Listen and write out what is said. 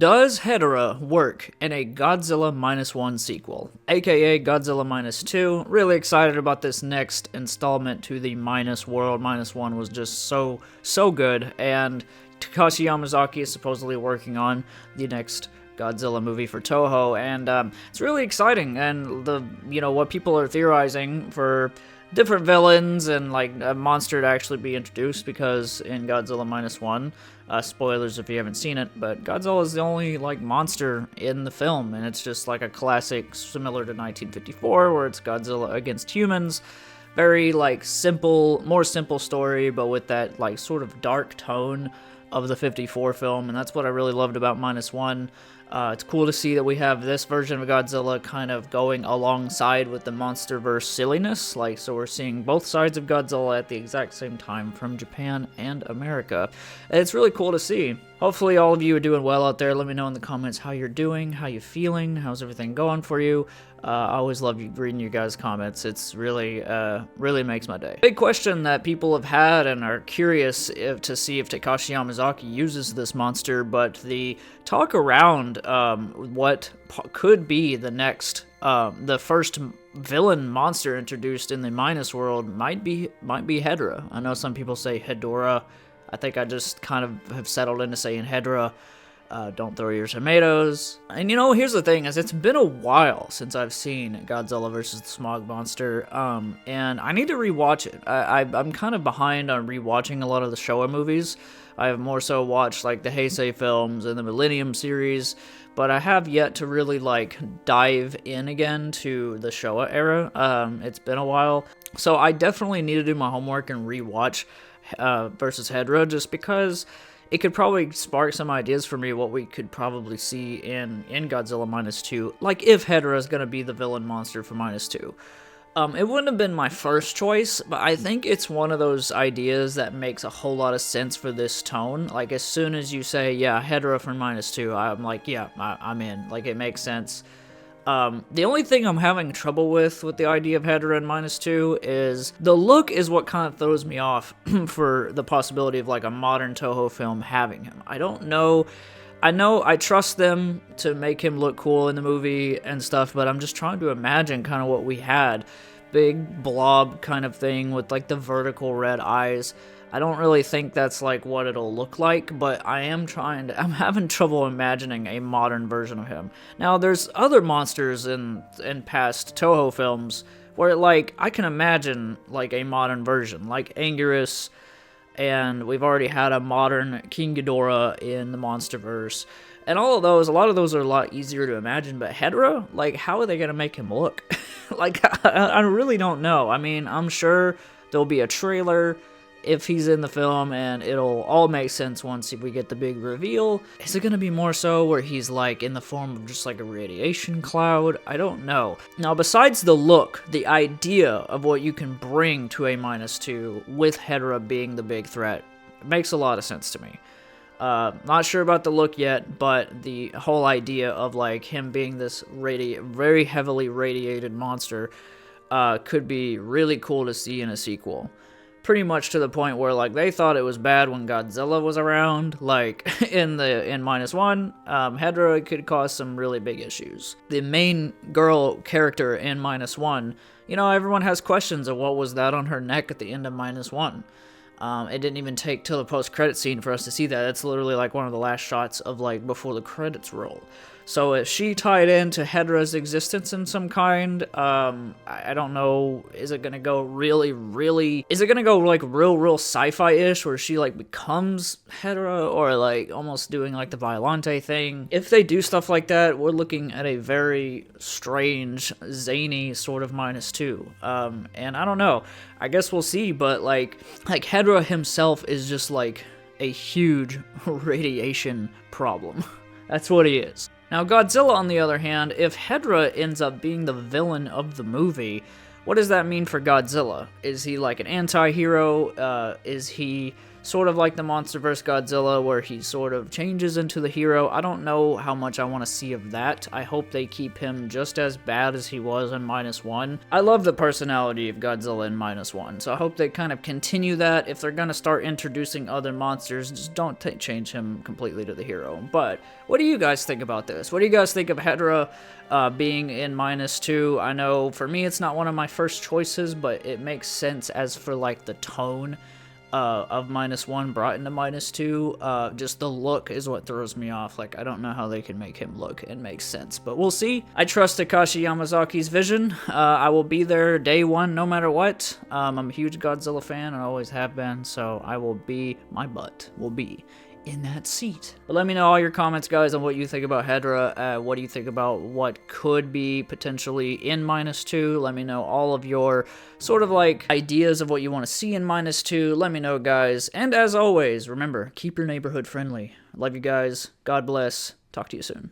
Does Hedorah work in a Godzilla Minus One sequel, aka Godzilla Minus Two? Really excited about this next installment to the Minus World. Minus One was just so good, and Takashi Yamazaki is supposedly working on the next Godzilla movie for Toho, and it's really exciting. And what people are theorizing for different villains and like a monster to actually be introduced, because in Godzilla Minus One, spoilers if you haven't seen it, but Godzilla is the only like monster in the film, and it's just like a classic similar to 1954 where it's Godzilla against humans. Very like more simple story, but with that like sort of dark tone of the 54 film, and that's what I really loved about Minus One. It's cool to see that we have this version of Godzilla kind of going alongside with the MonsterVerse silliness. So we're seeing both sides of Godzilla at the exact same time from Japan and America. And it's really cool to see. Hopefully all of you are doing well out there. Let me know in the comments how you're doing, how you feeling, how's everything going for you. I always love reading your guys' comments. It's really makes my day. Big question that people have had and are curious to see if Takashi Yamazaki uses this monster, but the talk around what could be the next, the first villain monster introduced in the Minus World might be Hedorah. I know some people say Hedorah. I think I just kind of have settled into saying Hedorah. Don't throw your tomatoes. And here's the thing, is it's been a while since I've seen Godzilla vs. the Smog Monster, and I need to rewatch it. I'm kind of behind on rewatching a lot of the Showa movies. I have more so watched like the Heisei films and the Millennium series, but I have yet to really like dive in again to the Showa era. It's been a while, so I definitely need to do my homework and rewatch versus Hedorah, just because it could probably spark some ideas for me what we could probably see in Godzilla Minus Two, like if Hedorah is going to be the villain monster for Minus Two. It wouldn't have been my first choice, but I think it's one of those ideas that makes a whole lot of sense for this tone. Like, as soon as you say, yeah, Hedorah for Minus Two, I'm like, yeah, I'm in. Like, it makes sense. The only thing I'm having trouble with the idea of Hedorah in Minus Two is the look is what kind of throws me off for the possibility of like a modern Toho film having him. I don't know. I know I trust them to make him look cool in the movie and stuff, but I'm just trying to imagine kind of what we had. Big blob kind of thing with like the vertical red eyes. I don't really think that's like what it'll look like, but I'm having trouble imagining a modern version of him. Now, there's other monsters in past Toho films where like I can imagine like a modern version, like Anguirus, and we've already had a modern King Ghidorah in the MonsterVerse. And all of those, a lot of those are a lot easier to imagine, but Hedorah, like, how are they going to make him look? Like, I really don't know. I mean, I'm sure there'll be a trailer if he's in the film, and it'll all make sense once we get the big reveal. Is it going to be more so where he's, like, in the form of just, like, a radiation cloud? I don't know. Now, besides the look, the idea of what you can bring to a Minus Two with Hedorah being the big threat makes a lot of sense to me. Not sure about the look yet, but the whole idea of like him being this very heavily radiated monster could be really cool to see in a sequel. Pretty much to the point where like they thought it was bad when Godzilla was around, like in Minus One, Hedorah could cause some really big issues. The main girl character in Minus One, everyone has questions of what was that on her neck at the end of Minus One. It didn't even take till the post-credit scene for us to see that. It's literally like one of the last shots of like before the credits roll. So is she tied into Hedorah's existence in some kind? I don't know. Is it gonna go is it gonna go like real sci-fi-ish where she like becomes Hedorah, or like almost doing like the Violante thing? If they do stuff like that, we're looking at a very strange, zany sort of Minus Two. And I don't know. I guess we'll see, but like Hedorah himself is just like a huge radiation problem. That's what he is. Now, Godzilla, on the other hand, if Hedorah ends up being the villain of the movie, what does that mean for Godzilla? Is he like an anti-hero? Is he sort of like the Monster vs. Godzilla, where he sort of changes into the hero. I don't know how much I want to see of that. I hope they keep him just as bad as he was in -1. I love the personality of Godzilla in -1, so I hope they kind of continue that. If they're gonna start introducing other monsters, just don't change him completely to the hero. But what do you guys think about this? What do you guys think of Hedorah being in -2? I know for me it's not one of my first choices, but it makes sense as for like the tone of -1 brought into -2. Just the look is what throws me off. Like, I don't know how they can make him look and make sense, but we'll see. I trust Takashi Yamazaki's vision. I will be there day one no matter what. I'm a huge Godzilla fan, I always have been, so I will be, my butt will be in that seat. But let me know all your comments, guys, on what you think about Hedorah. What do you think about what could be potentially in -2? Let me know all of your sort of like ideas of what you want to see in -2. Let me know, guys. And as always, remember, keep your neighborhood friendly. Love you guys. God bless. Talk to you soon.